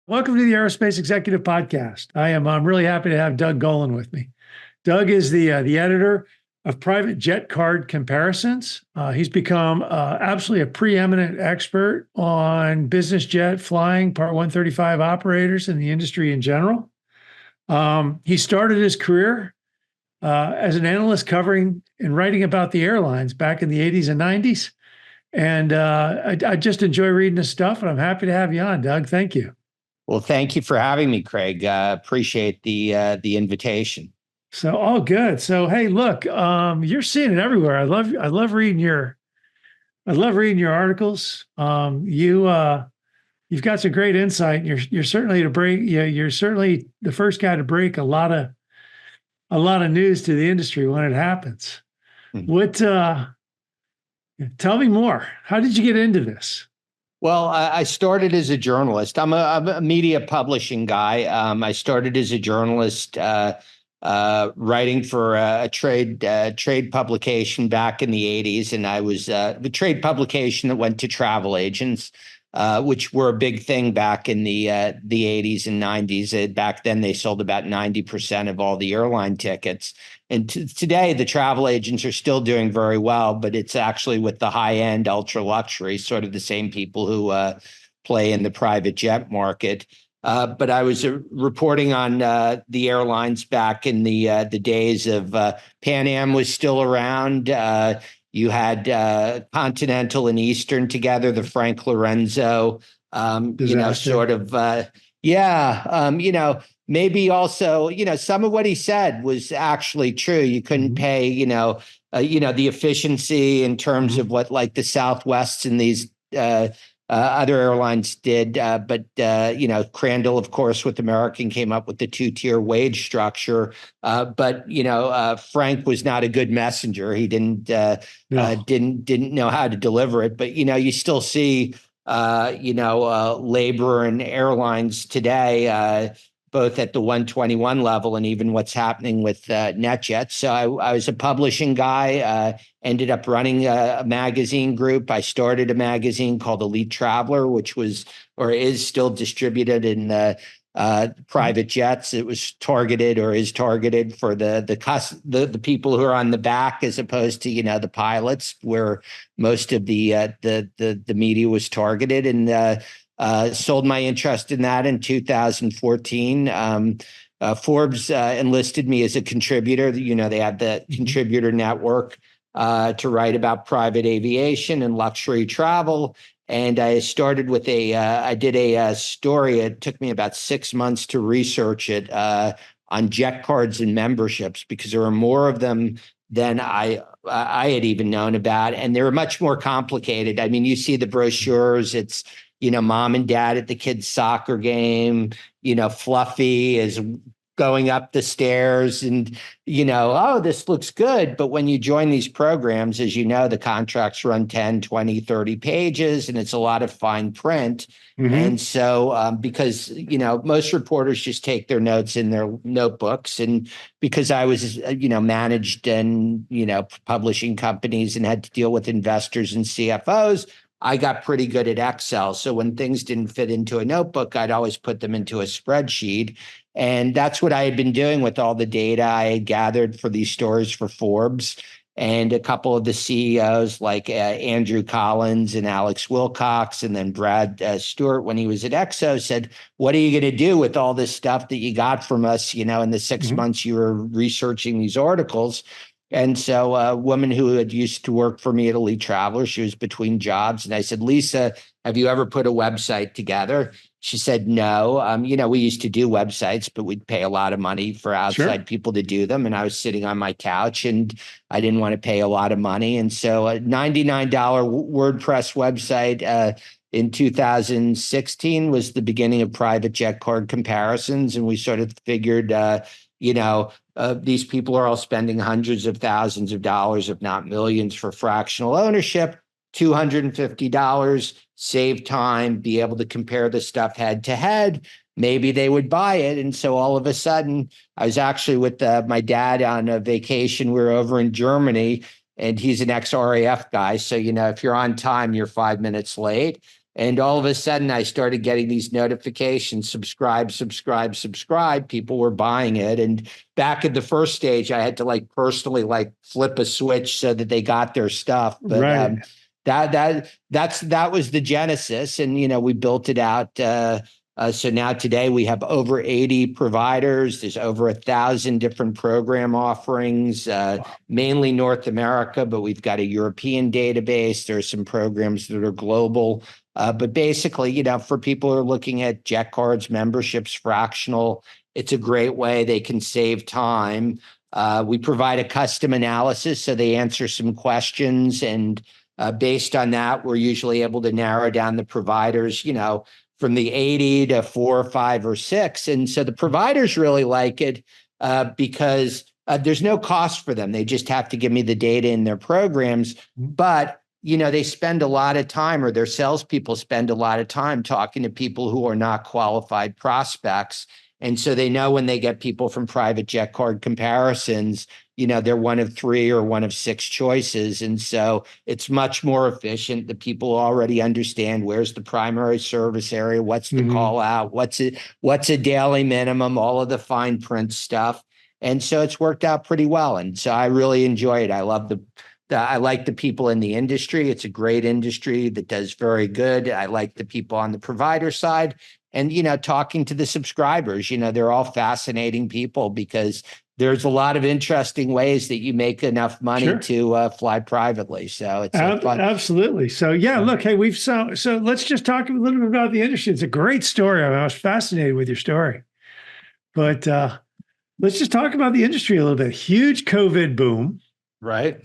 Welcome to the Aerospace Executive Podcast. I'm really happy to have Doug Golan with me. Doug is the editor of Private Jet Card Comparisons. He's become absolutely a preeminent expert on business jet flying, Part 135 operators in the industry in general. He started his career as an analyst covering and writing about the airlines back in the 80s and 90s. And I just enjoy reading his stuff, and I'm happy to have you on, Doug. Thank you. Well, thank you for having me, Craig. Appreciate the invitation. So all good. So hey, look, you're seeing it everywhere. I love reading your articles. You've got some great insight. You're certainly to break. Yeah, you're certainly the first guy to break a lot of news to the industry when it happens. Mhm. What? Tell me more. How did you get into this? Well, I started as a journalist. I'm a media publishing guy. I started as a journalist, writing for a trade publication back in the '80s, and I was the trade publication that went to travel agents, which were a big thing back in the '80s and '90s. Back then, they sold about 90% of all the airline tickets. And today, the travel agents are still doing very well, but it's actually with the high-end, ultra-luxury, sort of the same people who play in the private jet market. But I was reporting on the airlines back in the days of Pan Am was still around. You had Continental and Eastern together, the Frank Lorenzo, Disaster. maybe also, some of what he said was actually true. You couldn't pay, the efficiency in terms of what like the Southwests and these other airlines did. But Crandall, of course, with American came up with the two-tier wage structure. But Frank was not a good messenger. He didn't know how to deliver it. But, you still see, labor and airlines today, both at the 121 level and even what's happening with NetJets. So I was a publishing guy, ended up running a magazine group. I started a magazine called Elite Traveler, which was or is still distributed in private jets. It was targeted or is targeted for the people who are on the back as opposed to, the pilots, where most of the media was targeted. And sold my interest in that in 2014. Forbes enlisted me as a contributor. They have the contributor network to write about private aviation and luxury travel. And I started with I did a story. It took me about 6 months to research it on jet cards and memberships, because there were more of them than I had even known about. And they were much more complicated. I mean, you see the brochures, it's, mom and dad at the kids' soccer game, Fluffy is going up the stairs and, oh, this looks good. But when you join these programs, as you know, the contracts run 10, 20, 30 pages, and it's a lot of fine print. Mm-hmm. And so because, most reporters just take their notes in their notebooks. And because I was, managed and, publishing companies and had to deal with investors and CFOs, I got pretty good at Excel. So when things didn't fit into a notebook, I'd always put them into a spreadsheet. And that's what I had been doing with all the data I had gathered for these stories for Forbes. And a couple of the CEOs like Andrew Collins and Alex Wilcox, and then Brad Stewart, when he was at Exo, said, what are you going to do with all this stuff that you got from us, in the 6 months you were researching these articles? And so a woman who had used to work for me at Elite Traveler, she was between jobs. And I said, Lisa, have you ever put a website together? She said, no. We used to do websites, but we'd pay a lot of money for outside people to do them. And I was sitting on my couch and I didn't want to pay a lot of money. And so a $99 WordPress website in 2016 was the beginning of Private Jet Card Comparisons. And we sort of figured, these people are all spending hundreds of thousands of dollars, if not millions, for fractional ownership. $250, save time, be able to compare the stuff head to head. Maybe they would buy it. And so all of a sudden, I was actually with my dad on a vacation. We were over in Germany, and he's an ex-RAF guy. So, if you're on time, you're 5 minutes late. And all of a sudden, I started getting these notifications, subscribe, subscribe, subscribe. People were buying it. And back at the first stage, I had to like personally like flip a switch so that they got their stuff. But Right. that was the genesis. And, we built it out. So now today we have over 80 providers. There's over 1,000 different program offerings, mainly North America, but we've got a European database. There are some programs that are global. But basically, for people who are looking at jet cards, memberships, fractional, it's a great way they can save time. We provide a custom analysis, so they answer some questions. And based on that, we're usually able to narrow down the providers, from the 80 to 4 or 5 or 6. And so the providers really like it because there's no cost for them. They just have to give me the data in their programs. But they spend a lot of time, or their salespeople spend a lot of time talking to people who are not qualified prospects. And so they know when they get people from private jet card comparisons, they're one of 3 or one of 6 choices. And so it's much more efficient. The people already understand where's the primary service area, what's the call out, what's a daily minimum, all of the fine print stuff. And so it's worked out pretty well. And so I really enjoy it. I love I like the people in the industry. It's a great industry that does very good. I like the people on the provider side. And, talking to the subscribers, they're all fascinating people because there's a lot of interesting ways that you make enough money to fly privately. So it's fun. Absolutely. So look, hey, so let's just talk a little bit about the industry. It's a great story. I was fascinated with your story, but let's just talk about the industry a little bit. Huge COVID boom. Right.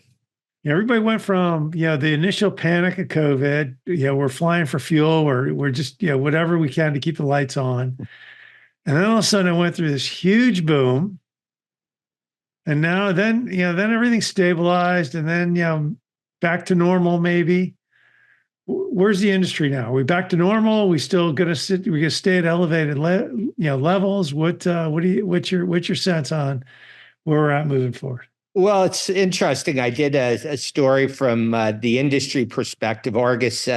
Everybody went from, the initial panic of COVID, we're flying for fuel, we're just, whatever we can to keep the lights on. And then all of a sudden it went through this huge boom. And now then everything stabilized, and then, back to normal maybe. Where's the industry now? Are we back to normal? We still going to stay at elevated levels? What's your sense on where we're at moving forward? Well, it's interesting. I did a story from the industry perspective. Argus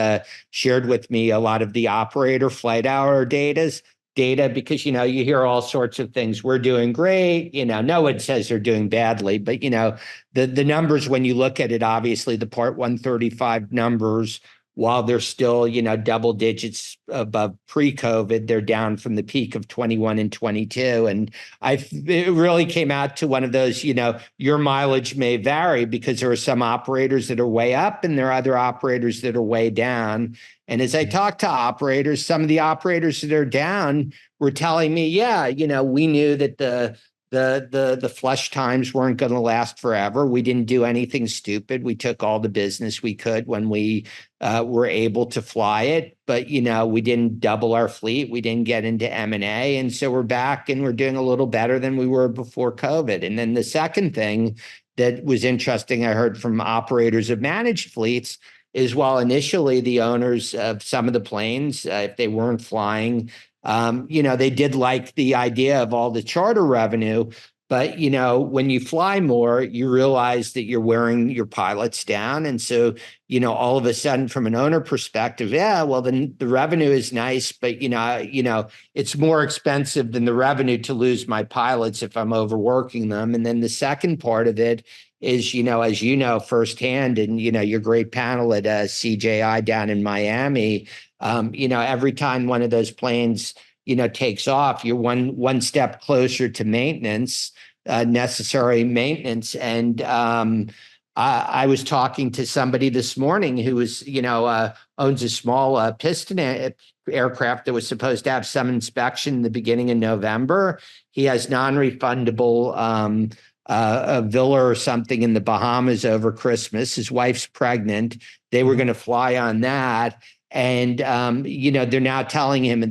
shared with me a lot of the operator flight hour data because, you hear all sorts of things. We're doing great. No one says they're doing badly, but, the numbers, when you look at it, obviously the Part 135 numbers, while they're still, double digits above pre-COVID, they're down from the peak of 21 and 22. And it really came out to one of those, your mileage may vary because there are some operators that are way up and there are other operators that are way down. And as I talk to operators, some of the operators that are down were telling me, we knew that the flush times weren't going to last forever. We didn't do anything stupid. We took all the business we could when we were able to fly it. But, we didn't double our fleet. We didn't get into M&A. And so we're back and we're doing a little better than we were before COVID. And then the second thing that was interesting, I heard from operators of managed fleets, is while initially the owners of some of the planes, if they weren't flying, they did like the idea of all the charter revenue. But, when you fly more, you realize that you're wearing your pilots down. And so, all of a sudden from an owner perspective, then the revenue is nice, but, it's more expensive than the revenue to lose my pilots if I'm overworking them. And then the second part of it is, as firsthand, and, your great panel at CJI down in Miami, every time one of those planes, takes off, you're one step closer to maintenance, necessary maintenance. And I was talking to somebody this morning who was, owns a small piston aircraft that was supposed to have some inspection in the beginning of November. He has non-refundable a villa or something in the Bahamas over Christmas. His wife's pregnant. They were going to fly on that. And, they're now telling him that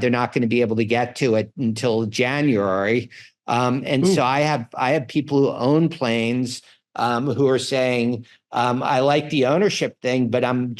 they're not going to be able to get to it until January. So I have people who own planes who are saying, I like the ownership thing, but I'm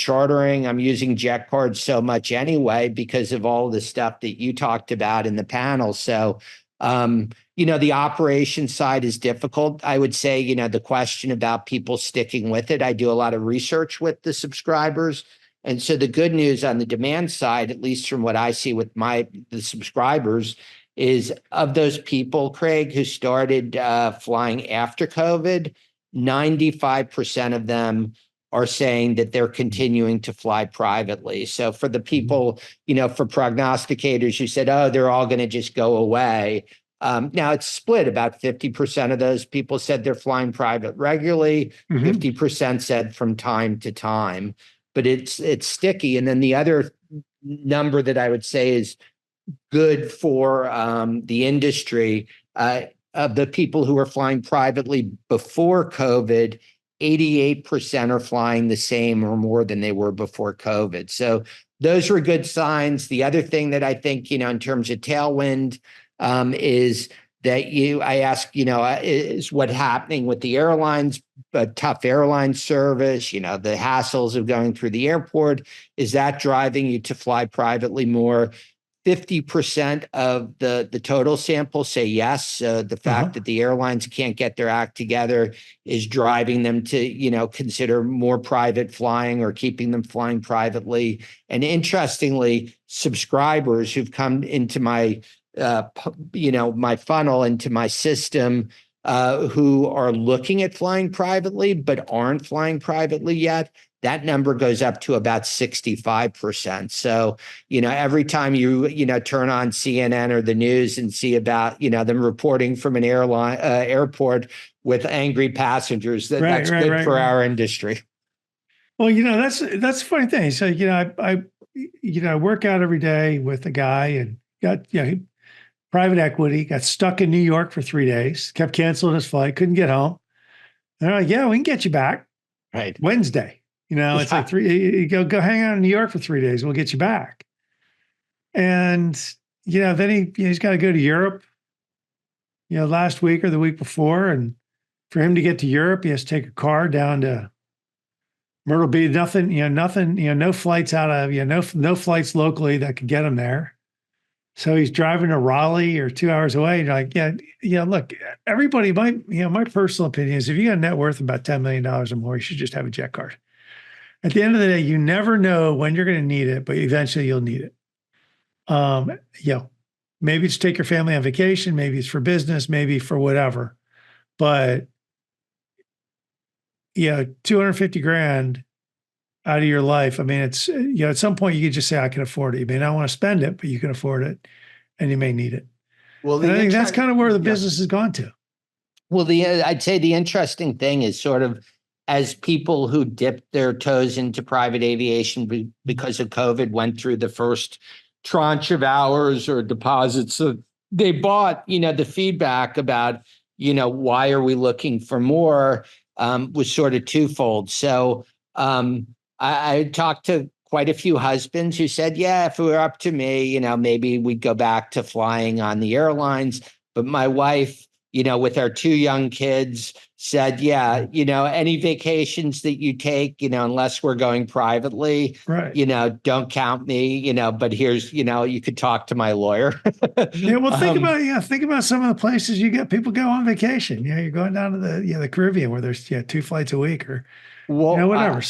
using jet cards so much anyway because of all the stuff that you talked about in the panel. So, the operation side is difficult. I would say, the question about people sticking with it, I do a lot of research with the subscribers. And so the good news on the demand side, at least from what I see with the subscribers, is of those people, Craig, who started flying after COVID, 95% of them are saying that they're continuing to fly privately. So for the people, for prognosticators who said, oh, they're all going to just go away. Now it's split. About 50% of those people said they're flying private regularly. 50% said from time to time, but it's sticky. And then the other number that I would say is good for the industry, of the people who are flying privately before COVID, 88% are flying the same or more than they were before COVID. So those were good signs. The other thing that I think, in terms of tailwind, is that I ask, is what happening with the airlines, tough airline service, the hassles of going through the airport, is that driving you to fly privately more? 50% of the total sample say yes. The fact that the airlines can't get their act together is driving them to, consider more private flying or keeping them flying privately. And interestingly, subscribers who've come into my, my funnel, into my system, who are looking at flying privately but aren't flying privately yet, that number goes up to about 65%. So, every time you turn on CNN or the news and see about, them reporting from an airport with angry passengers, that's good for our industry. Well, that's a funny thing. So, I work out every day with a guy and got, private equity, got stuck in New York for 3 days, kept canceling his flight, couldn't get home. They're like, yeah, we can get you back. Right. Wednesday. It's like go hang out in New York for 3 days. We'll get you back. And, then he's got to go to Europe, last week or the week before. And for him to get to Europe, he has to take a car down to Myrtle Beach. No flights out of, no flights locally that could get him there. So he's driving to Raleigh or 2 hours away. And you're like, look, everybody my personal opinion is if you got a net worth of about $10 million or more, you should just have a jet card. At the end of the day, you never know when you're going to need it, but eventually you'll need it. Maybe it's take your family on vacation, maybe it's for business, maybe for whatever. But 250 grand out of your life. I mean, it's at some point you could just say, I can afford it. You may not want to spend it, but you can afford it and you may need it. Well, and I think that's kind of where the business has gone to. Well, I'd say the interesting thing is sort of, as people who dipped their toes into private aviation because of COVID went through the first tranche of hours or deposits, so they bought, the feedback about, why are we looking for more, was sort of twofold. So I talked to quite a few husbands who said, yeah, if it were up to me, maybe we'd go back to flying on the airlines. But my wife, with our 2 young kids, said, yeah, any vacations that you take, unless we're going privately, right. Don't count me, but here's, you could talk to my lawyer. Yeah. Well, think about some of the places people go on vacation. You're going down to the Caribbean where there's 2 flights a week or, whatever.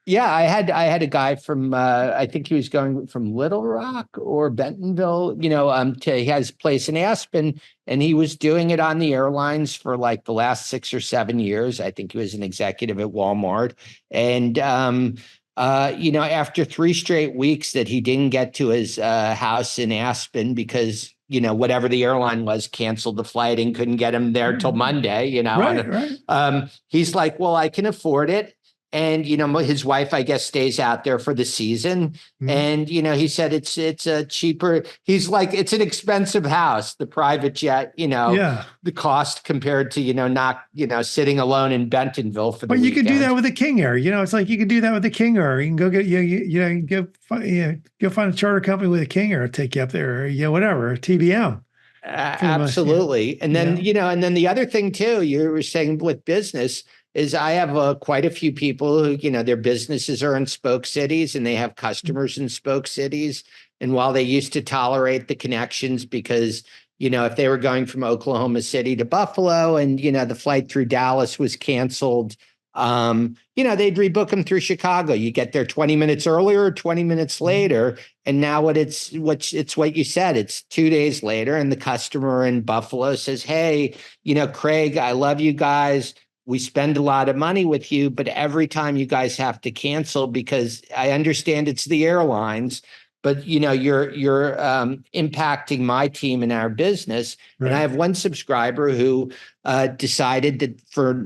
Yeah, I had a guy from I think he was going from Little Rock or Bentonville, he has a place in Aspen, and he was doing it on the airlines for like the last 6 or 7 years. I think he was an executive at Walmart. And after 3 straight weeks that he didn't get to his house in Aspen because whatever the airline was canceled the flight and couldn't get him there till Monday, Right. He's like, well, I can afford it. And, his wife, I guess, stays out there for the season. Mm-hmm. And, he said it's a cheaper, he's like, it's an expensive house, the private jet, the cost compared to, not, sitting alone in Bentonville for the weekend. You could do that with a King Air. It's like you could do that with a King Air. You can go get, go find a charter company with a King Air, take you up there, or, whatever, TBM. Absolutely. And then, and then the other thing too, you were saying with business, is I have quite a few people who, their businesses are in spoke cities and they have customers in spoke cities. And while they used to tolerate the connections because, if they were going from Oklahoma City to Buffalo and, the flight through Dallas was canceled, they'd rebook them through Chicago. You get there 20 minutes earlier, 20 minutes later. And now what you said, it's 2 days later. And the customer in Buffalo says, hey, Craig, I love you guys. We spend a lot of money with you, but every time you guys have to cancel, because I understand it's the airlines, but you're impacting my team and our business. Right. And I have one subscriber who decided that for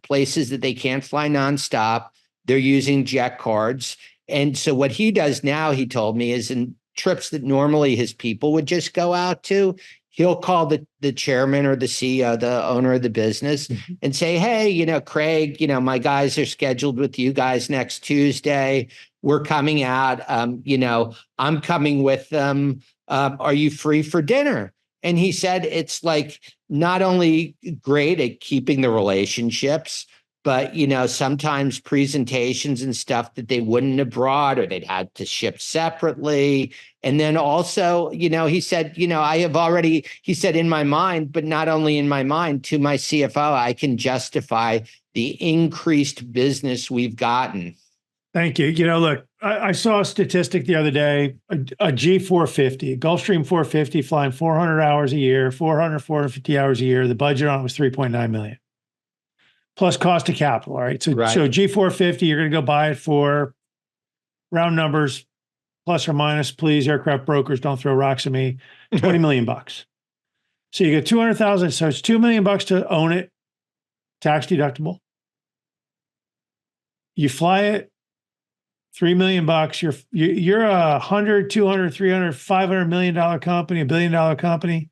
places that they can't fly nonstop, they're using jet cards. And so what he does now, he told me, is in trips that normally his people would just go out to, he'll call the chairman or the CEO, the owner of the business, and say, hey, Craig, my guys are scheduled with you guys next Tuesday. We're coming out. I'm coming with them. Are you free for dinner? And he said it's like not only great at keeping the relationships, but, sometimes presentations and stuff that they wouldn't have brought or they'd had to ship separately. And then also, he said, I have already, he said, in my mind, but not only in my mind, to my CFO, I can justify the increased business we've gotten. Thank you. Look, I saw a statistic the other day, a G450, Gulfstream 450 flying 400 hours a year, 450 hours a year. The budget on it was $3.9 million. Plus cost of capital, all right? So G450, you're going to go buy it for round numbers, plus or minus, please, aircraft brokers, don't throw rocks at me, $20 million bucks. So you get 200,000, so it's $2 million bucks to own it, tax deductible. You fly it, $3 million bucks, you're a 100, 200, 300, $500 million company, $1 billion company,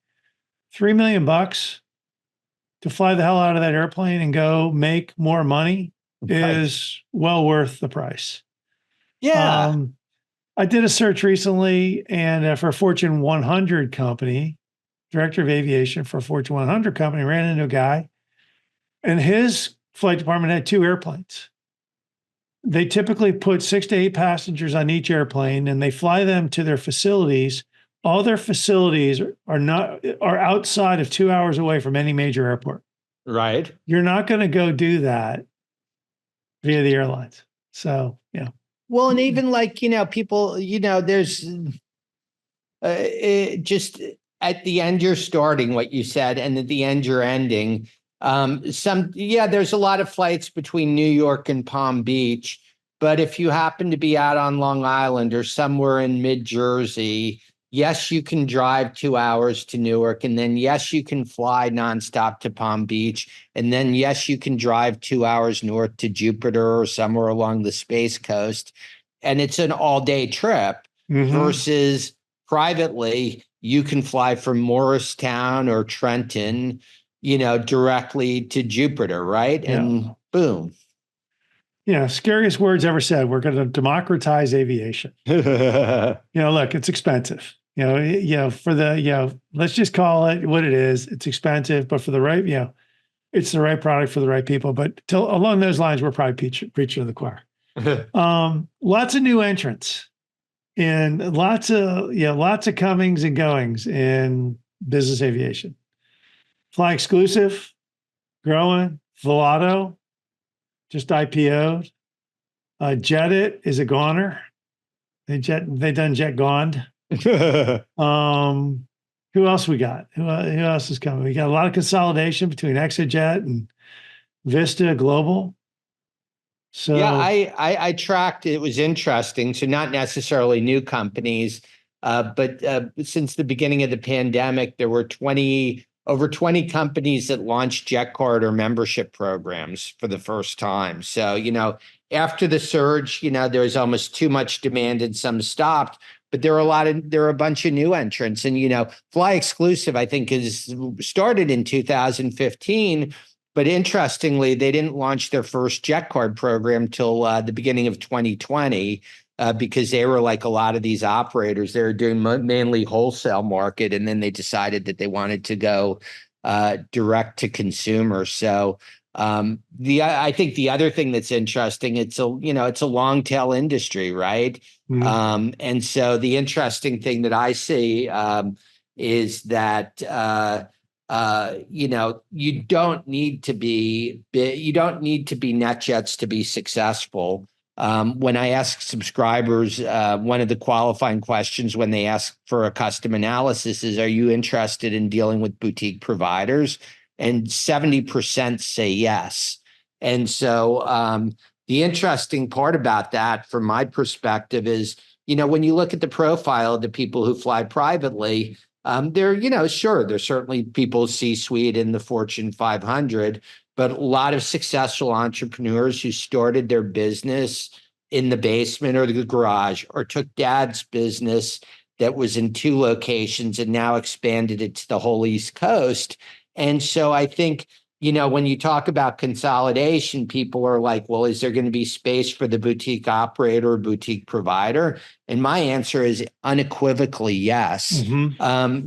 $3 million bucks to fly the hell out of that airplane and go make more money is well worth the price. Yeah. I did a search recently, and for a Fortune 100 company, director of aviation for a Fortune 100 company, ran into a guy, and his flight department had 2 airplanes. They typically put 6 to 8 passengers on each airplane, and they fly them to their facilities. All their facilities are outside of 2 hours away from any major airport. Right. You're not going to go do that via the airlines. So, yeah. Well, and even like, people, there's just at the end, you're starting what you said, and at the end, you're ending. There's a lot of flights between New York and Palm Beach, but if you happen to be out on Long Island or somewhere in mid-Jersey, yes, you can drive 2 hours to Newark, and then yes, you can fly nonstop to Palm Beach, and then yes, you can drive 2 hours north to Jupiter or somewhere along the Space Coast, and it's an all-day trip. Versus privately, you can fly from Morristown or Trenton, directly to Jupiter, right? Yeah. And boom. Scariest words ever said. We're going to democratize aviation. Look, it's expensive. For the, let's just call it what it is. It's expensive, but for the right, it's the right product for the right people. But along those lines, we're probably preaching to the choir. Lots of new entrants and lots of comings and goings in business aviation. Fly Exclusive, growing. Volato, just IPO'd. Jetit is a goner. They done jet gone. Who else we got? Who else is coming? We got a lot of consolidation between Exojet and Vista Global. So yeah, I tracked. It was interesting. So not necessarily new companies, but since the beginning of the pandemic, there were over 20 companies that launched jet card or membership programs for the first time. So after the surge, there was almost too much demand and some stopped. But there are a bunch of new entrants, and Fly Exclusive, I think, is started in 2015. But interestingly, they didn't launch their first jet card program till the beginning of 2020 because they were like a lot of these operators. They were doing mainly wholesale market, and then they decided that they wanted to go direct to consumer. So I think the other thing that's interesting, it's a long tail industry, right? And so the interesting thing that I see is that you don't need to be NetJets to be successful. When I ask subscribers, one of the qualifying questions when they ask for a custom analysis is, are you interested in dealing with boutique providers? And 70% say yes. And so the interesting part about that, from my perspective, is, when you look at the profile of the people who fly privately, sure, there's certainly people C-suite in the Fortune 500, but a lot of successful entrepreneurs who started their business in the basement or the garage, or took dad's business that was in 2 locations and now expanded it to the whole East Coast. And so I think, when you talk about consolidation, people are like, well, is there going to be space for the boutique operator or boutique provider? And my answer is unequivocally yes.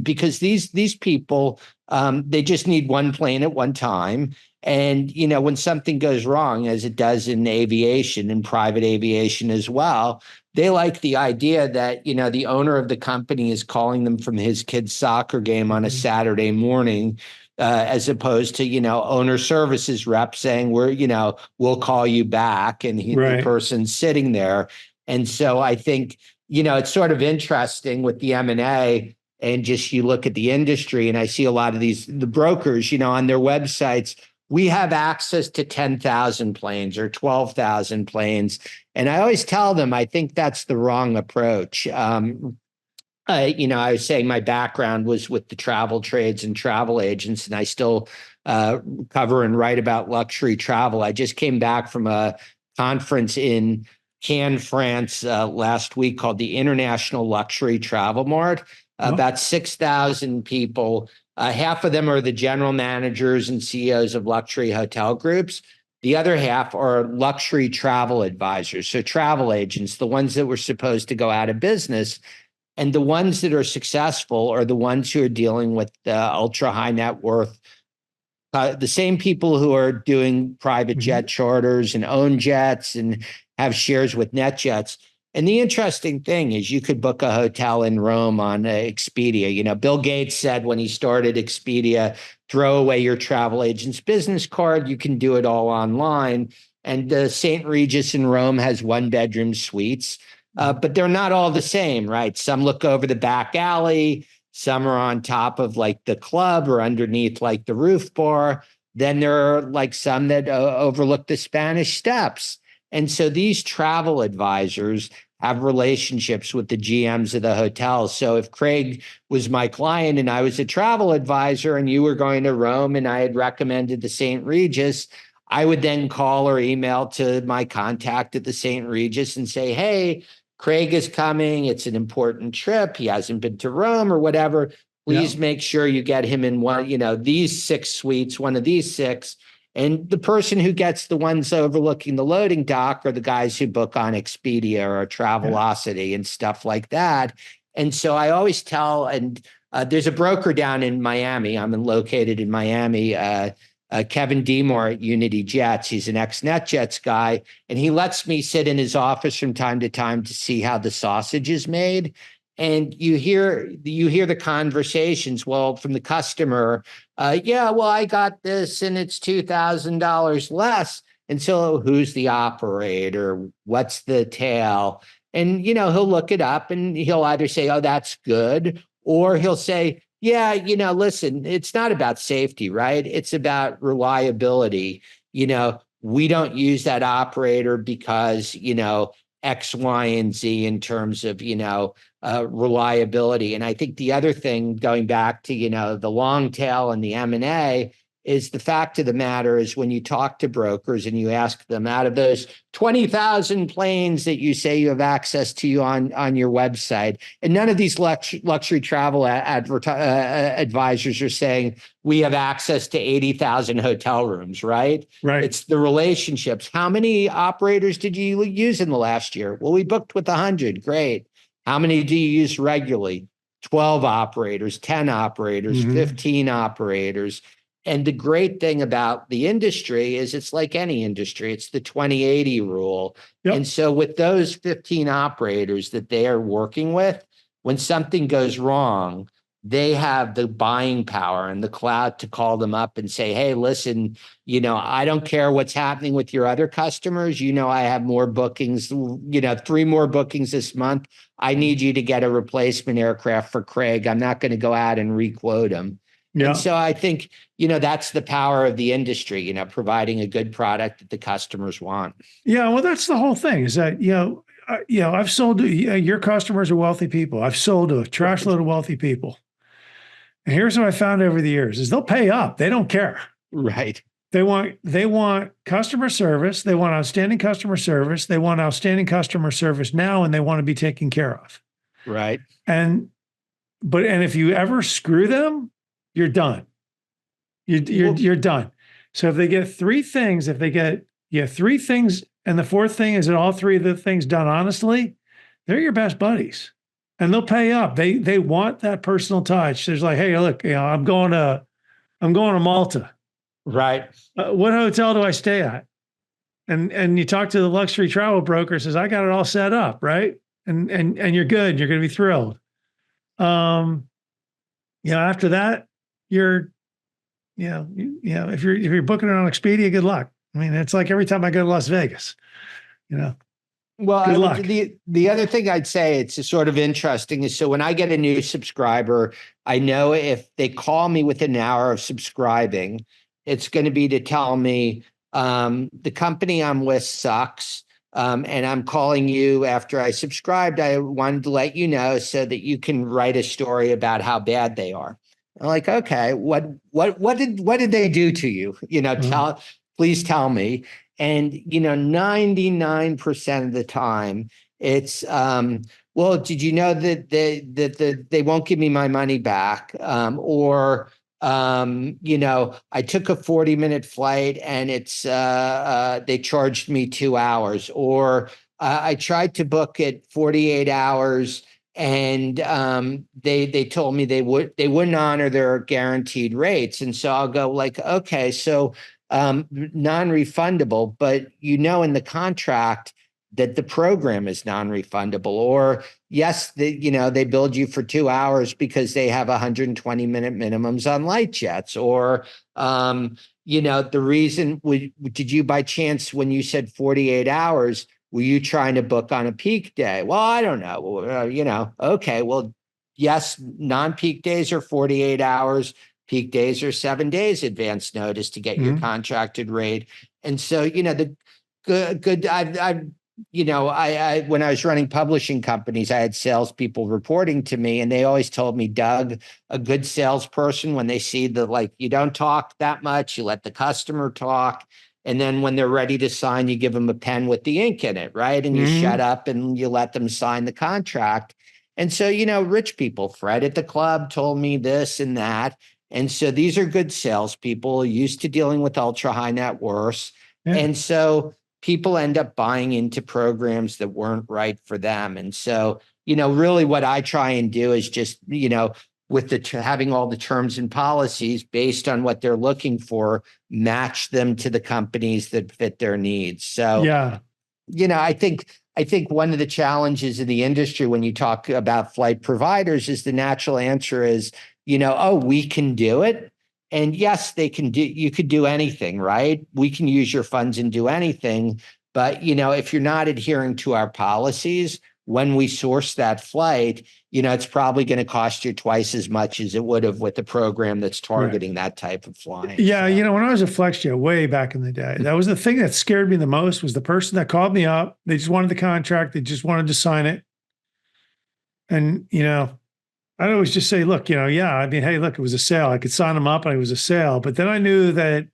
Because these people, they just need one plane at one time. And, when something goes wrong, as it does in aviation and private aviation as well, they like the idea that, the owner of the company is calling them from his kid's soccer game on a Saturday morning, as opposed to, owner services rep saying, we'll call you back. And the person's sitting there. And so I think, it's sort of interesting with the M&A, and just you look at the industry, and I see a lot of the brokers, on their websites, we have access to 10,000 planes or 12,000 planes. And I always tell them, I think that's the wrong approach. I was saying my background was with the travel trades and travel agents, and I still cover and write about luxury travel. I just came back from a conference in Cannes, France last week called the International Luxury Travel Mart. About 6,000 people. Half of them are the general managers and CEOs of luxury hotel groups. The other half are luxury travel advisors, so travel agents, the ones that were supposed to go out of business. And the ones that are successful are the ones who are dealing with ultra high net worth, the same people who are doing private jet charters and own jets and have shares with NetJets. And the interesting thing is, you could book a hotel in Rome on Expedia. Bill Gates said when he started Expedia, throw away your travel agent's business card. You can do it all online. And St. Regis in Rome has 1-bedroom suites. But they're not all the same, right? Some look over the back alley. Some are on top of like the club or underneath like the roof bar. Then there are like some that overlook the Spanish Steps. And so these travel advisors have relationships with the GMs of the hotels. So if Craig was my client and I was a travel advisor and you were going to Rome and I had recommended the St. Regis, I would then call or email to my contact at the St. Regis and say, hey, Craig is coming. It's an important trip. He hasn't been to Rome or whatever. Please make sure you get him in one, these 6 suites, one of these 6. And the person who gets the ones overlooking the loading dock are the guys who book on Expedia or Travelocity and stuff like that. And so I always tell, and there's a broker down in Miami. I'm located in Miami, Kevin Demore at Unity Jets. He's an ex-NetJets guy, and he lets me sit in his office from time to time to see how the sausage is made. And you hear the conversations, well, from the customer, I got this and it's $2,000 less. And so who's the operator? What's the tail? And, he'll look it up and he'll either say, oh, that's good, or he'll say, yeah, listen, it's not about safety, right? It's about reliability. We don't use that operator because, X, Y, and Z in terms of, reliability. And I think the other thing, going back to, the long tail and the M&A, is the fact of the matter is, when you talk to brokers and you ask them, out of those 20,000 planes that you say you have access to on your website, and none of these luxury travel advisors are saying we have access to 80,000 hotel rooms, right? Right. It's the relationships. How many operators did you use in the last year? Well, we booked with 100. Great. How many do you use regularly? 12 operators, 10 operators, 15 operators. And the great thing about the industry is it's like any industry. It's the 20/80 rule. And so with those 15 operators that they are working with, when something goes wrong, they have the buying power and the clout to call them up and say, hey, listen, I don't care what's happening with your other customers. I have more bookings, 3 more bookings this month. I need you to get a replacement aircraft for Craig. I'm not going to go out and requote him. Yeah. And so I think, that's the power of the industry, providing a good product that the customers want. Yeah. Well, that's the whole thing is that, I've sold to your customers are wealthy people. I've sold to a trash load of wealthy people. And here's what I found over the years is they'll pay up. They don't care. Right. They want customer service. They want outstanding customer service. They want outstanding customer service now, and they want to be taken care of. Right. And if you ever screw them, you're done. You're done. So if they get 3 things, if they get 3 things, and the 4th thing is that all 3 of the things done honestly, they're your best buddies. And they'll pay up. They want that personal touch. There's like, hey, look, I'm going to Malta. Right. What hotel do I stay at? And you talk to the luxury travel broker, says, I got it all set up, right? And you're good. You're going to be thrilled. After that, if you're booking it on Expedia, good luck. I mean, it's like every time I go to Las Vegas, Well, good luck. The other thing I'd say it's sort of interesting is so when I get a new subscriber, I know if they call me within an hour of subscribing, it's going to be to tell me the company I'm with sucks. And I'm calling you after I subscribed. I wanted to let you know so that you can write a story about how bad they are. I'm like, okay, what did they do to you? Please tell me. And 99% of the time, it's well, did you know that they won't give me my money back? I took a 40-minute flight and it's they charged me 2 hours. Or I tried to book it 48 hours and they told me they wouldn't honor their guaranteed rates. And so I'll go like, okay, so non-refundable, but in the contract that the program is non-refundable. Or yes, they billed you for 2 hours because they have 120-minute minimums on light jets. Or the reason did you by chance when you said 48 hours, were you trying to book on a peak day? Well, I don't know. Okay, well, yes, non-peak days are 48 hours. Peak days are 7 days advance notice to get your contracted rate. And so, the good, I when I was running publishing companies, I had salespeople reporting to me, and they always told me, Doug, a good salesperson, when they see that, you don't talk that much, you let the customer talk. And then when they're ready to sign, you give them a pen with the ink in it, right? And you shut up and you let them sign the contract. And so, rich people, Fred at the club told me this and that. And so these are good salespeople used to dealing with ultra high net worths. Yeah. And so people end up buying into programs that weren't right for them. And so, really what I try and do is just, with having all the terms and policies based on what they're looking for, match them to the companies that fit their needs. So, yeah, I think one of the challenges in the industry when you talk about flight providers is the natural answer is, oh, we can do it. And yes, they can do, you could do anything, right? We can use your funds and do anything. But, if you're not adhering to our policies, when we source that flight, it's probably going to cost you twice as much as it would have with a program that's targeting that type of flying. Yeah. So. When I was at FlexJet way back in the day, that was the thing that scared me the most was the person that called me up. They just wanted the contract. They just wanted to sign it. And, I'd always just say, look, hey, look, it was a sale. I could sign them up and it was a sale. But then I knew that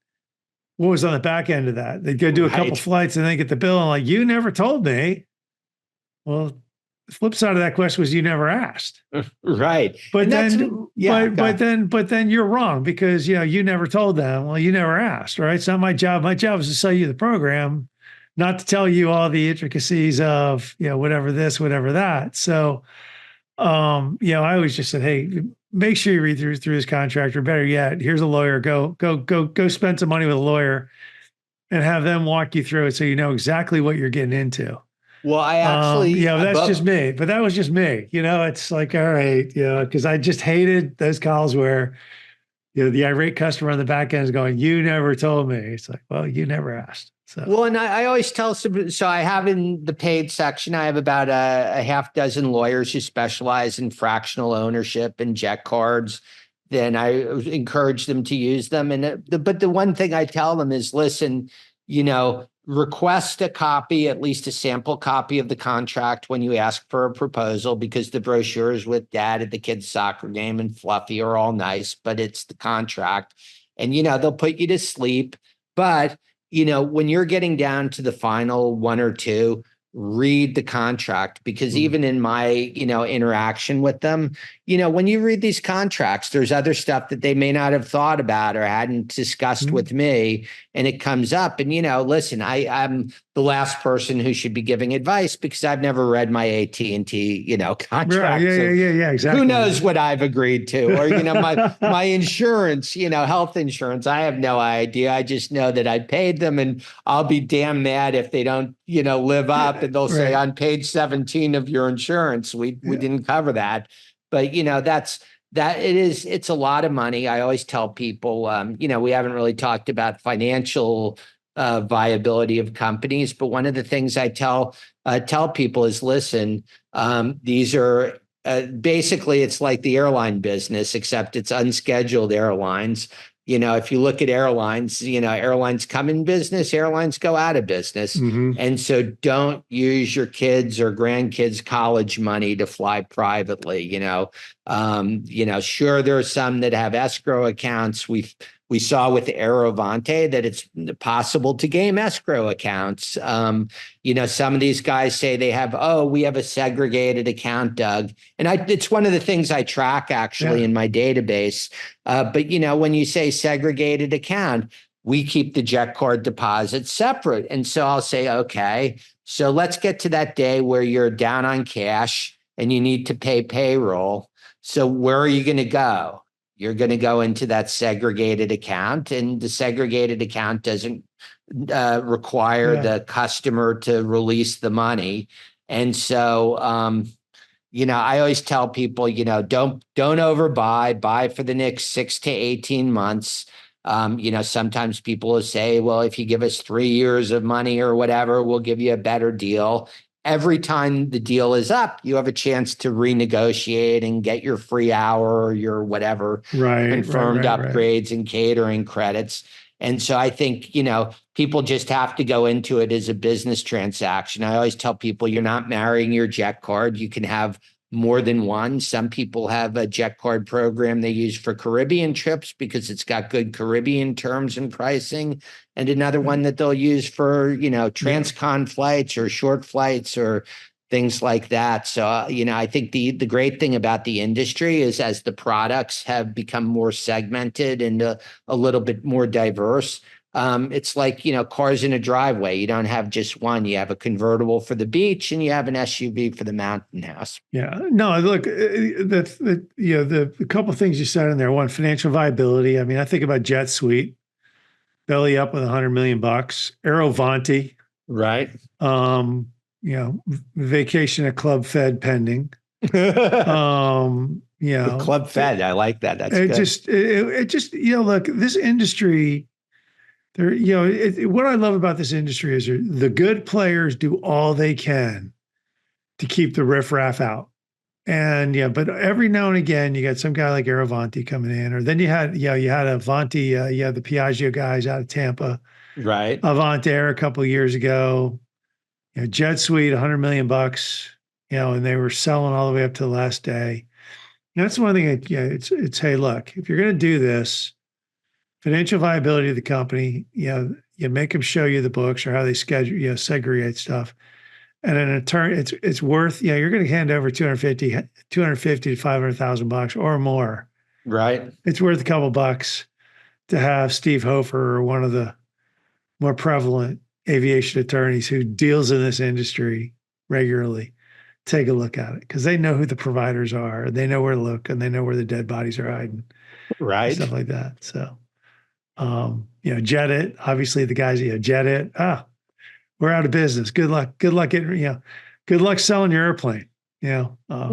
what was on the back end of that? They'd go do a couple flights and then get the bill. And like, you never told me. Well, the flip side of that question was you never asked. Right. But then, but then you're wrong because, you never told them. Well, you never asked, right? It's not my job. My job is to sell you the program, not to tell you all the intricacies of, whatever this, whatever that. So, I always just said, hey, make sure you read through this contract, or better yet, here's a lawyer. Go spend some money with a lawyer and have them walk you through it so you know exactly what you're getting into. Well, I actually, That's just me, but that was just me. It's like, all right, because I just hated those calls where, the irate customer on the back end is going, you never told me. It's like, well, you never asked. So, well, and I always tell some, so I have in the paid section, I have about a half dozen lawyers who specialize in fractional ownership and jet cards. Then I encourage them to use them. But the one thing I tell them is, listen, request a copy, at least a sample copy of the contract when you ask for a proposal, because the brochures with dad at the kids' soccer game and Fluffy are all nice, but it's the contract. And, they'll put you to sleep. But, when you're getting down to the final one or two, read the contract, because even in my, interaction with them, when you read these contracts, there's other stuff that they may not have thought about or hadn't discussed with me, and it comes up. And, listen, I'm the last person who should be giving advice because I've never read my AT&T, contract. right, yeah, exactly. Who knows what I've agreed to, or, my insurance, health insurance. I have no idea. I just know that I paid them, and I'll be damn mad if they don't, live up, and they'll say on page 17 of your insurance, we didn't cover that. But, it's a lot of money. I always tell people, we haven't really talked about financial viability of companies, but one of the things I tell people is, listen, these are basically, it's like the airline business, except it's unscheduled airlines. If you look at airlines, airlines come in business, airlines go out of business. And so don't use your kids' or grandkids' college money to fly privately. Sure, there are some that have escrow accounts. We saw with Aerovante that it's possible to game escrow accounts. Some of these guys say they have, we have a segregated account, Doug. And it's one of the things I track actually in my database. But, when you say segregated account, we keep the jet card deposits separate. And so I'll say, okay, so let's get to that day where you're down on cash and you need to pay payroll. So where are you going to go? You're going to go into that segregated account, and the segregated account doesn't require the customer to release the money. And so, I always tell people, don't overbuy, buy for the next 6 to 18 months. Sometimes people will say, well, if you give us 3 years of money or whatever, we'll give you a better deal. Every time the deal is up, you have a chance to renegotiate and get your free hour or your whatever confirmed upgrades and catering credits. And so I think, people just have to go into it as a business transaction. I always tell people, you're not marrying your jet card. You can have more than one. Some people have a jet card program they use for Caribbean trips because it's got good Caribbean terms and pricing, and another one that they'll use for, transcon flights or short flights or things like that. So, I think the great thing about the industry is, as the products have become more segmented and a little bit more diverse, it's like, cars in a driveway. You don't have just one. You have a convertible for the beach and you have an SUV for the mountain house. Yeah. No, look, the couple of things you said in there. One, financial viability. I mean, I think about Jet Suite, belly up with $100 million. Aerovanti. Right. Vacation at Club Fed pending. The Club Fed. I like that. That's good. Look, this industry, what I love about this industry is the good players do all they can to keep the riffraff out. And but every now and again, you got some guy like Aerovanti coming in, or then you had Avanti, you had the Piaggio guys out of Tampa, right? Avantair a couple of years ago, Jet Suite, $100 million, and they were selling all the way up to the last day. And that's one thing. It's hey, look, if you're going to do this, financial viability of the company, you make them show you the books or how they schedule, segregate stuff. And in a turn, it's worth, you're going to hand over 250 to 500,000 bucks or more. Right. It's worth a couple bucks to have Steve Hofer, or one of the more prevalent aviation attorneys who deals in this industry regularly, take a look at it, because they know who the providers are. They know where to look, and they know where the dead bodies are hiding. Right. Stuff like that. So, Jet It, obviously the guys, Jet It. we're out of business. Good luck. Good luck getting, good luck selling your airplane. Well, and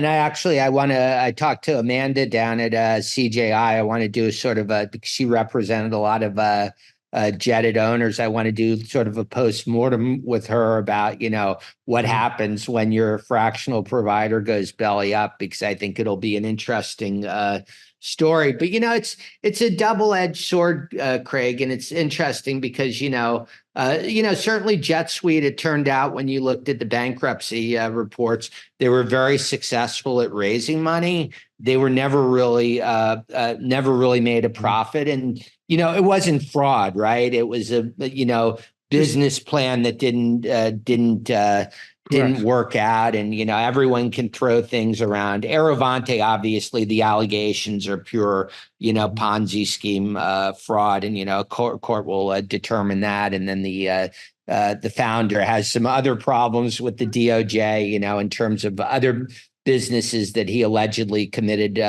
I talked to Amanda down at CJI. I want to do because she represented a lot of jetted owners. I want to do sort of a post-mortem with her about, what happens when your fractional provider goes belly up, because I think it'll be an interesting story. But, it's a double-edged sword, Craig, and it's interesting because, certainly Jet Suite, it turned out when you looked at the bankruptcy reports, they were very successful at raising money. They were never really made a profit. And, it wasn't fraud, right? It was a, business plan that didn't work out. And, everyone can throw things around. Aerovante, obviously, the allegations are pure, Ponzi scheme fraud. And, court will determine that. And then the founder has some other problems with the DOJ, in terms of other businesses that he allegedly committed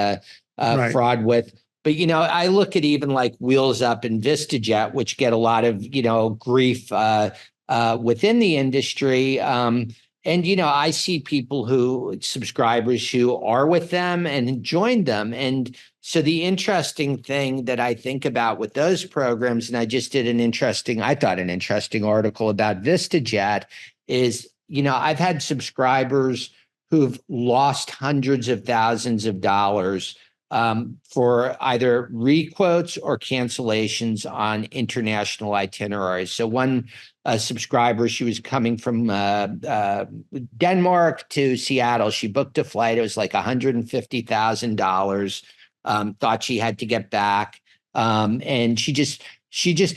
fraud with. But, I look at even like Wheels Up and VistaJet, which get a lot of, grief within the industry. And, I see subscribers who are with them and joined them. And so the interesting thing that I think about with those programs, and I just did an interesting article about VistaJet, is, I've had subscribers who've lost hundreds of thousands of dollars for either requotes or cancellations on international itineraries. So one subscriber, she was coming from Denmark to Seattle. She booked a flight. It was like $150,000. Thought she had to get back, and she just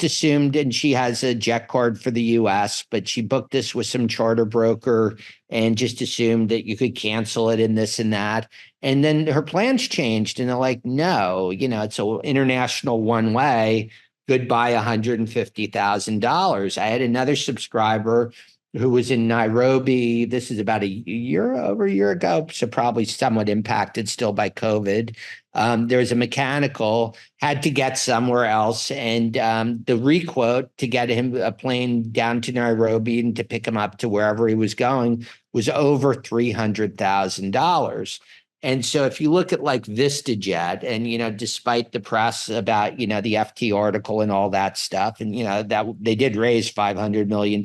assumed, and she has a jet card for the U.S., but she booked this with some charter broker and just assumed that you could cancel it and this and that. And then her plans changed, and they're like, no, it's an international one way. Goodbye, $150,000. I had another subscriber who was in Nairobi. This is about over a year ago, so probably somewhat impacted still by COVID. There was a mechanical, had to get somewhere else, and the requote to get him a plane down to Nairobi and to pick him up to wherever he was going was over $300,000. And so if you look at like VistaJet, and, despite the press about, the FT article and all that stuff, and, that they did raise $500 million,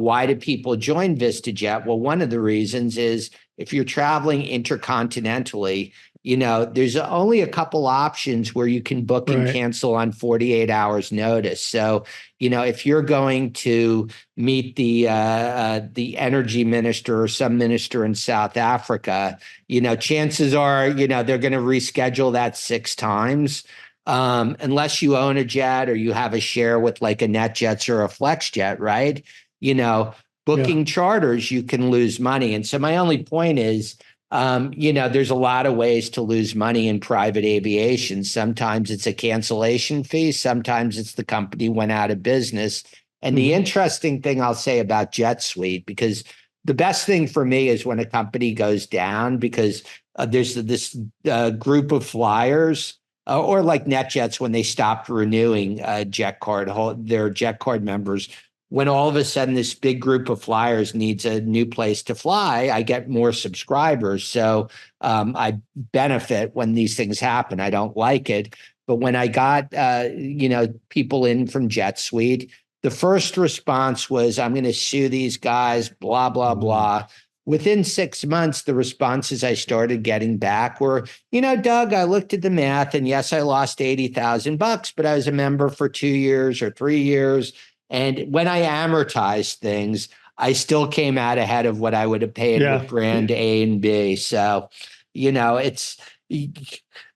why do people join VistaJet? Well, one of the reasons is if you're traveling intercontinentally, there's only a couple options where you can book and cancel on 48 hours notice. So, if you're going to meet the energy minister or some minister in South Africa, chances are, they're going to reschedule that 6 times. Unless you own a jet or you have a share with like a NetJets or a FlexJet, right? Booking charters, you can lose money. And so my only point is, there's a lot of ways to lose money in private aviation. Sometimes it's a cancellation fee. Sometimes it's the company went out of business. And the interesting thing I'll say about Jet Suite, because the best thing for me is when a company goes down, because there's this group of flyers, or like NetJets when they stopped renewing their Jet Card members. When all of a sudden this big group of flyers needs a new place to fly, I get more subscribers. So I benefit when these things happen. I don't like it. But when I got, people in from Jet Suite, the first response was, I'm going to sue these guys, blah, blah, blah. Within 6 months, the responses I started getting back were, Doug, I looked at the math, and yes, I lost $80,000, but I was a member for 2 years or 3 years. And when I amortized things, I still came out ahead of what I would have paid with brand A and B. So, it's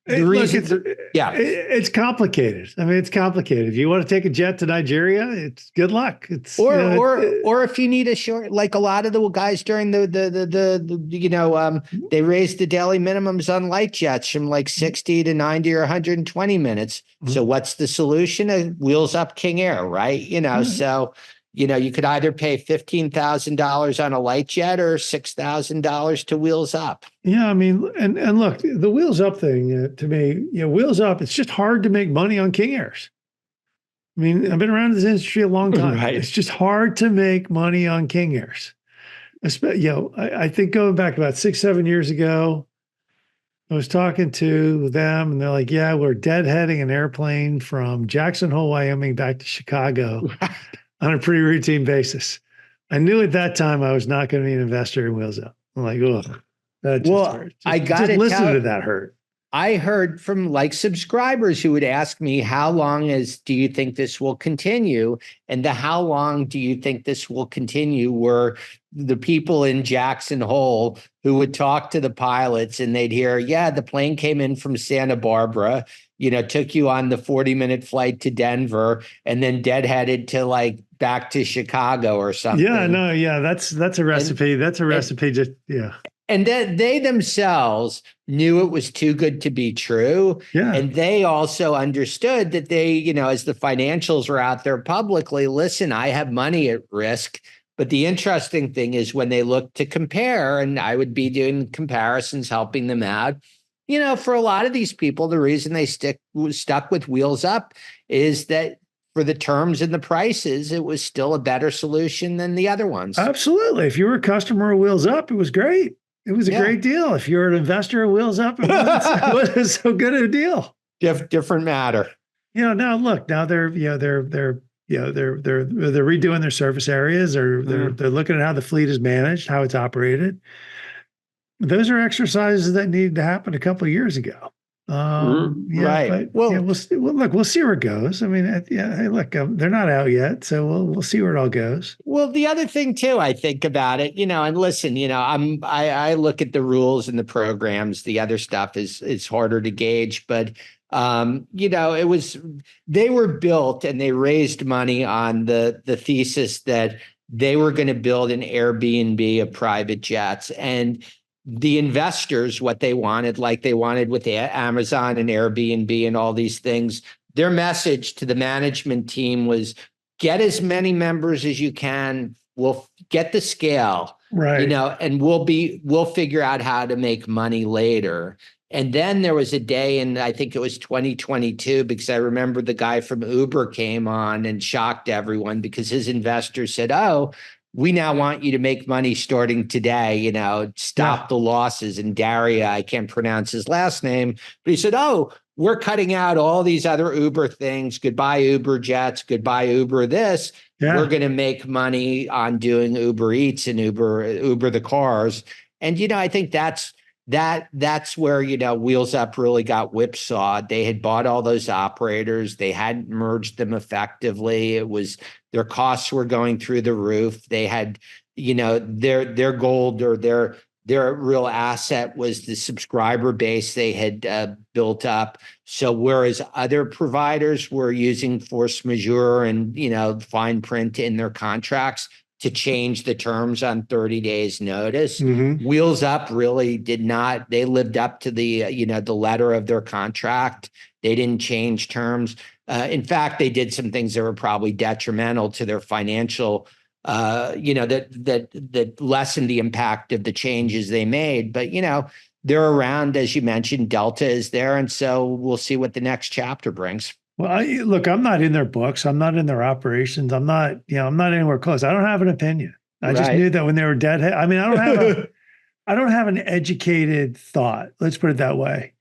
the reason. It's complicated. I mean, it's complicated. If you want to take a jet to Nigeria, it's good luck. It's or if you need a short, like a lot of the guys during they raised the daily minimums on light jets from like 60 to 90 or 120 minutes. So what's the solution? Wheels Up King Air, right? So you could either pay $15,000 on a light jet or $6,000 to Wheels Up. Yeah, I mean, and look, the Wheels Up thing to me, Wheels Up, it's just hard to make money on King Airs. I mean, I've been around this industry a long time. Right. It's just hard to make money on King Airs. I think going back about 6, 7 years ago, I was talking to them and they're like, yeah, we're deadheading an airplane from Jackson Hole, Wyoming back to Chicago on a pretty routine basis. I knew at that time I was not going to be an investor in Wheels Up. I'm like, oh, that just hurt. I got just listening to that hurt. I heard from like subscribers who would ask me, how long do you think this will continue? And the how long do you think this will continue were the people in Jackson Hole who would talk to the pilots and they'd hear, yeah, the plane came in from Santa Barbara, took you on the 40-minute flight to Denver and then deadheaded to like back to Chicago or something. Yeah, no, yeah, that's a recipe. And then they themselves knew it was too good to be true. Yeah. And they also understood that they, as the financials were out there publicly, listen, I have money at risk. But the interesting thing is when they look to compare, and I would be doing comparisons, helping them out, for a lot of these people, the reason they stuck with Wheels Up is that for the terms and the prices, it was still a better solution than the other ones. Absolutely. If you were a customer of Wheels Up, it was great. It was a great deal. If you're an investor of Wheels Up, it wasn't so good a deal. Different matter. Now look, now they're redoing their service areas. They're looking at how the fleet is managed, how it's operated. Those are exercises that needed to happen a couple of years ago. Right. But, we'll see. We'll see where it goes. I mean, hey, look, they're not out yet, so we'll see where it all goes. Well, the other thing too, I think about it, and listen, I look at the rules and the programs. The other stuff is harder to gauge, but they were built and they raised money on the thesis that they were going to build an Airbnb of private jets. And the investors, what they wanted, like they wanted with Amazon and Airbnb and all these things, their message to the management team was get as many members as you can. We'll get the scale, right? And we'll figure out how to make money later. And then there was a day, and I think it was 2022, because I remember the guy from Uber came on and shocked everyone because his investors said, oh, we now want you to make money starting today, stop the losses. And Daria, I can't pronounce his last name, but he said, oh, we're cutting out all these other Uber things. Goodbye, Uber jets. Goodbye, Uber this. Yeah. We're going to make money on doing Uber Eats and Uber the cars. And, I think that's where, Wheels Up really got whipsawed. They had bought all those operators. They hadn't merged them effectively. Their costs were going through the roof. They had, their gold or their real asset was the subscriber base they had built up. So whereas other providers were using force majeure and, fine print in their contracts to change the terms on 30 days notice, Wheels Up really did not. They lived up to the letter of their contract. They didn't change terms. In fact, they did some things that were probably detrimental to their financial, that lessened the impact of the changes they made. But, they're around, as you mentioned, Delta is there. And so we'll see what the next chapter brings. Well, look, I'm not in their books. I'm not in their operations. I'm not anywhere close. I don't have an opinion. I just knew that when they were dead. I mean, I don't have an educated thought. Let's put it that way.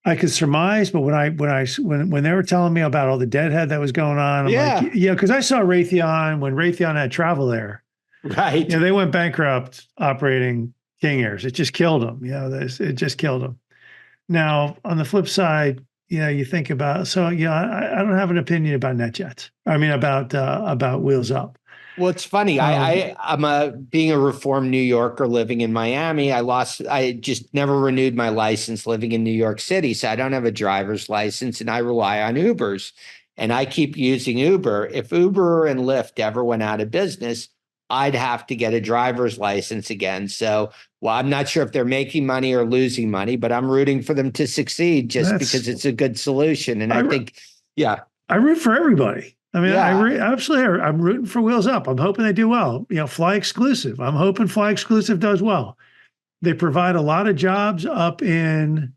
I could surmise, but when they were telling me about all the deadhead that was going on, I'm like, because I saw Raytheon when Raytheon had Travel Air. Right. They went bankrupt operating King Airs. It just killed them. It just killed them. Now, on the flip side, you think about, I don't have an opinion about NetJets. I mean, about Wheels Up. Well, it's funny. I'm being a reformed New Yorker living in Miami. I just never renewed my license living in New York City. So I don't have a driver's license and I rely on Ubers and I keep using Uber. If Uber and Lyft ever went out of business, I'd have to get a driver's license again. So, I'm not sure if they're making money or losing money, but I'm rooting for them to succeed because it's a good solution. And I think, I root for everybody. I mean, absolutely. I'm rooting for Wheels Up. I'm hoping they do well. Fly Exclusive. I'm hoping Fly Exclusive does well. They provide a lot of jobs up in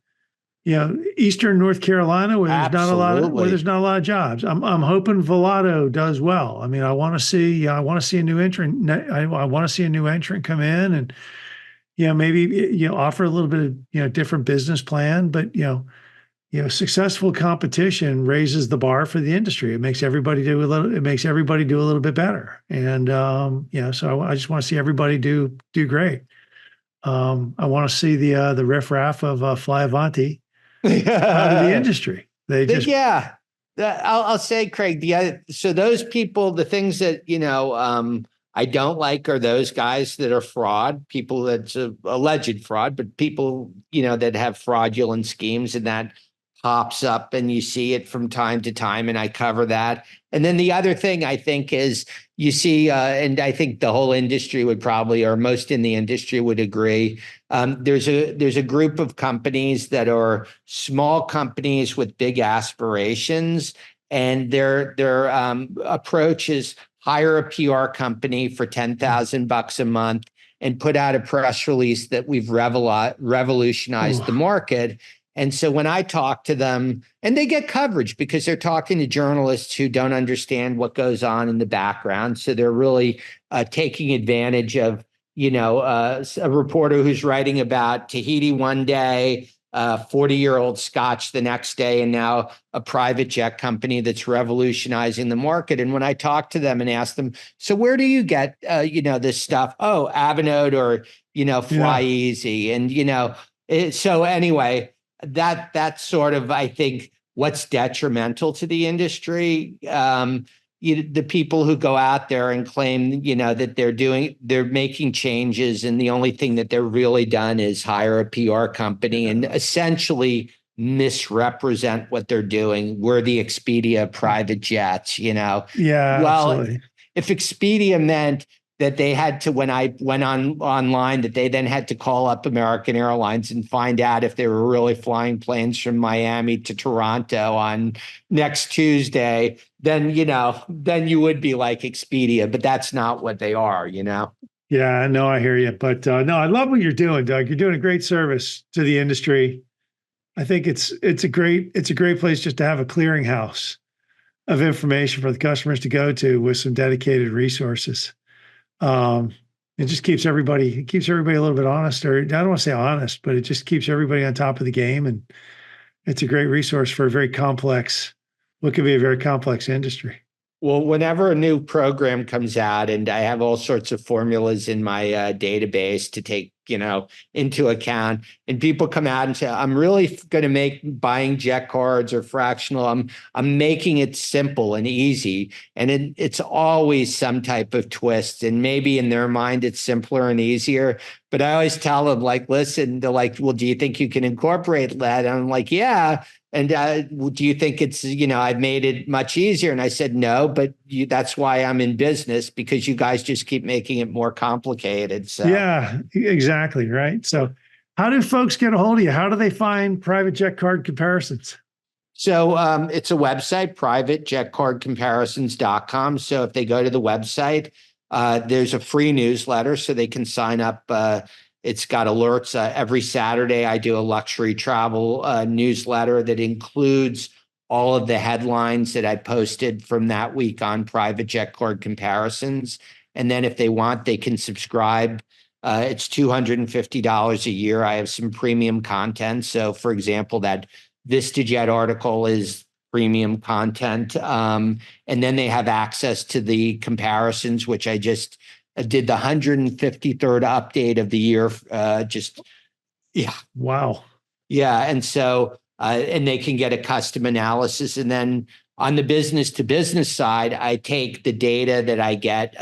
Eastern North Carolina where there's not a lot of jobs. I'm hoping Volato does well. I mean, I want to see a new entrant. I want to see a new entrant come in and maybe offer a little bit of different business plan, but successful competition raises the bar for the industry. It makes everybody do a little bit better. And so I just want to see everybody do great. I want to see the riffraff of Fly Avanti out of the industry. I'll say, Craig, so those people, the things that I don't like are those guys that are fraud, people that's alleged fraud, but people that have fraudulent schemes, and that pops up and you see it from time to time, and I cover that. And then the other thing I think is you see, and I think the whole industry would probably, or most in the industry would agree, there's a group of companies that are small companies with big aspirations, and their approach is hire a PR company for $10,000 a month and put out a press release that we've revolutionized the market. And so when I talk to them, and they get coverage because they're talking to journalists who don't understand what goes on in the background. So they're really taking advantage of, a reporter who's writing about Tahiti one day, 40-year-old Scotch the next day, and now a private jet company that's revolutionizing the market. And when I talk to them and ask them, so where do you get, this stuff? Oh, Avinode or, Fly Easy. And, so anyway, that's sort of, I think, what's detrimental to the industry. The people who go out there and claim, that they're making changes, and the only thing that they're really done is hire a PR company and essentially misrepresent what they're doing. We're the Expedia private jets, Yeah, well, absolutely. If Expedia meant that they had to, when I went online, that they then had to call up American Airlines and find out if they were really flying planes from Miami to Toronto on next Tuesday, then you would be like Expedia, but that's not what they are, Yeah, no, I hear you. But no, I love what you're doing, Doug. You're doing a great service to the industry. I think it's a great place just to have a clearinghouse of information for the customers to go to with some dedicated resources. It just keeps everybody a little bit honest, or I don't want to say honest, but it just keeps everybody on top of the game. And it's a great resource for what could be a very complex industry. Well, whenever a new program comes out, and I have all sorts of formulas in my database to take, into account, and people come out and say, I'm really going to make buying jet cards or fractional. I'm making it simple and easy. And it's always some type of twist. And maybe in their mind, it's simpler and easier. But I always tell them, like, listen, they're like, well, do you think you can incorporate that? And I'm like, yeah. And do you think it's, I've made it much easier? And I said, no, but that's why I'm in business, because you guys just keep making it more complicated. So yeah, exactly. Right. So how do folks get a hold of you? How do they find private jet card comparisons? So it's a website, privatejetcardcomparisons.com. So if they go to the website, there's a free newsletter so they can sign up. It's got alerts. Every Saturday, I do a luxury travel newsletter that includes all of the headlines that I posted from that week on private jet card comparisons. And then if they want, they can subscribe. It's $250 a year. I have some premium content. So, for example, that VistaJet article is premium content. And then they have access to the comparisons, which I just did the 153rd update of the year. Wow. Yeah. And so, and they can get a custom analysis. And then on the business to business side, I take the data that I get,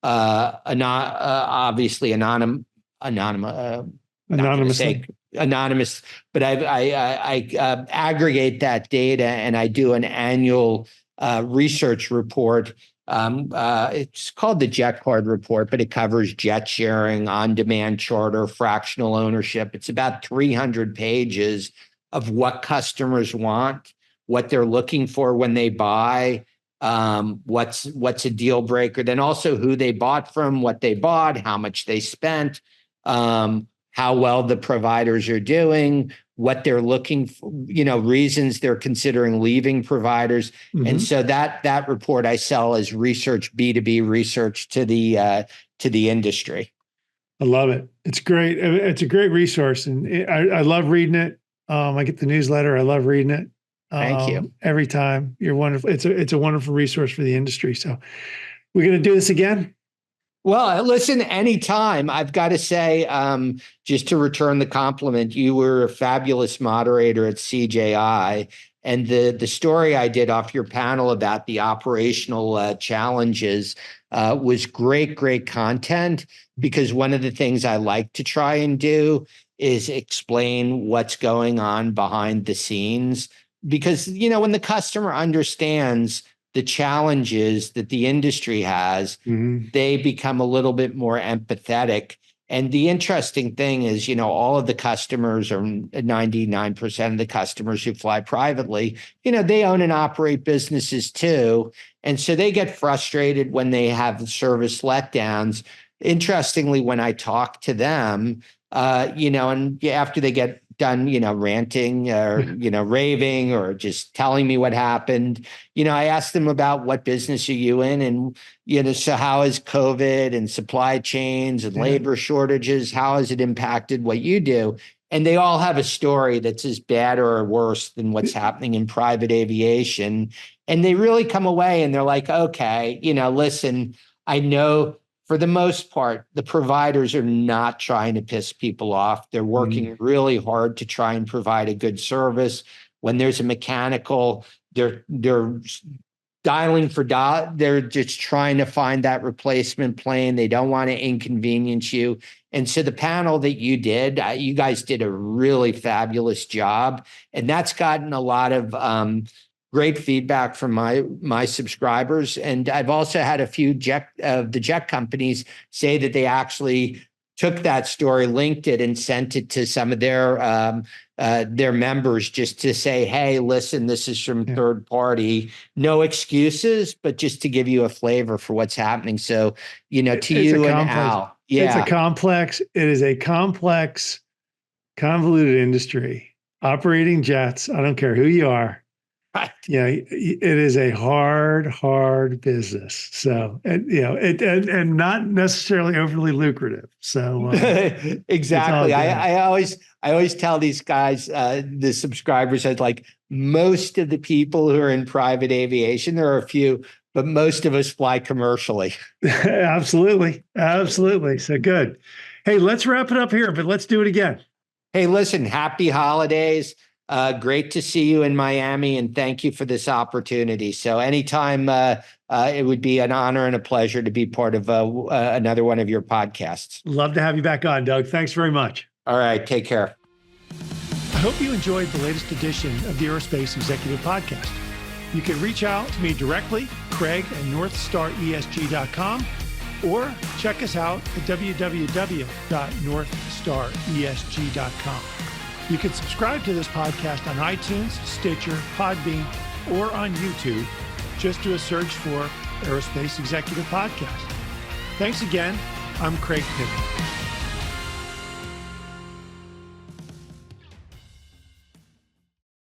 obviously anonymous, but I aggregate that data, and I do an annual research report. It's called the Jet Card Report, but it covers jet sharing, on-demand charter, fractional ownership. It's about 300 pages of what customers want, what they're looking for when they buy, what's a deal breaker, then also who they bought from, what they bought, how much they spent, how well the providers are doing, what they're looking for, reasons they're considering leaving providers. Mm-hmm. And so that report I sell as research, B2B research to the industry. I love it. It's great. It's a great resource, and I love reading it. I get the newsletter. I love reading it. Thank you. Every time. You're wonderful. It's a wonderful resource for the industry. So we're going to do this again. Well, listen, anytime. I've got to say, just to return the compliment, you were a fabulous moderator at CJI. And the story I did off your panel about the operational challenges was great content, because one of the things I like to try and do is explain what's going on behind the scenes. Because, when the customer understands the challenges that the industry has, Mm-hmm. they become a little bit more empathetic. And the interesting thing is, all of the customers, or 99% of the customers who fly privately, they own and operate businesses too. And so they get frustrated when they have service letdowns. Interestingly, when I talk to them, and after they get done, ranting or, raving or just telling me what happened, I ask them about what business are you in? And, so how is COVID and supply chains and labor shortages, how has it impacted what you do? And they all have a story that's as bad or worse than what's happening in private aviation. And they really come away and they're like, okay, listen, I know for the most part, the providers are not trying to piss people off. They're working really hard to try and provide a good service. When there's a mechanical, they're dialing for they're just trying to find that replacement plane. They don't want to inconvenience you. And so the panel that you did, you guys did a really fabulous job. And that's gotten a lot of great feedback from my subscribers. And I've also had a few the jet companies say that they actually took that story, linked it, and sent it to some of their members, just to say, hey, listen, this is from third party. No excuses, but just to give you a flavor for what's happening. So, to you and Al. Yeah. It is a complex, convoluted industry. Operating jets, I don't care who you are. Right. Yeah, it is a hard business. So, and not necessarily overly lucrative. So, exactly. I always tell these guys, the subscribers, that like most of the people who are in private aviation, there are a few, but most of us fly commercially. Absolutely. So good. Hey, let's wrap it up here, but let's do it again. Hey, listen, happy holidays. Great to see you in Miami, and thank you for this opportunity. So anytime, it would be an honor and a pleasure to be part of another one of your podcasts. Love to have you back on, Doug. Thanks very much. All right, take care. I hope you enjoyed the latest edition of the Aerospace Executive Podcast. You can reach out to me directly, Craig at NorthstarESG.com, or check us out at www.northstaresg.com. You can subscribe to this podcast on iTunes, Stitcher, Podbean, or on YouTube. Just do a search for Aerospace Executive Podcast. Thanks again. I'm Craig Piven.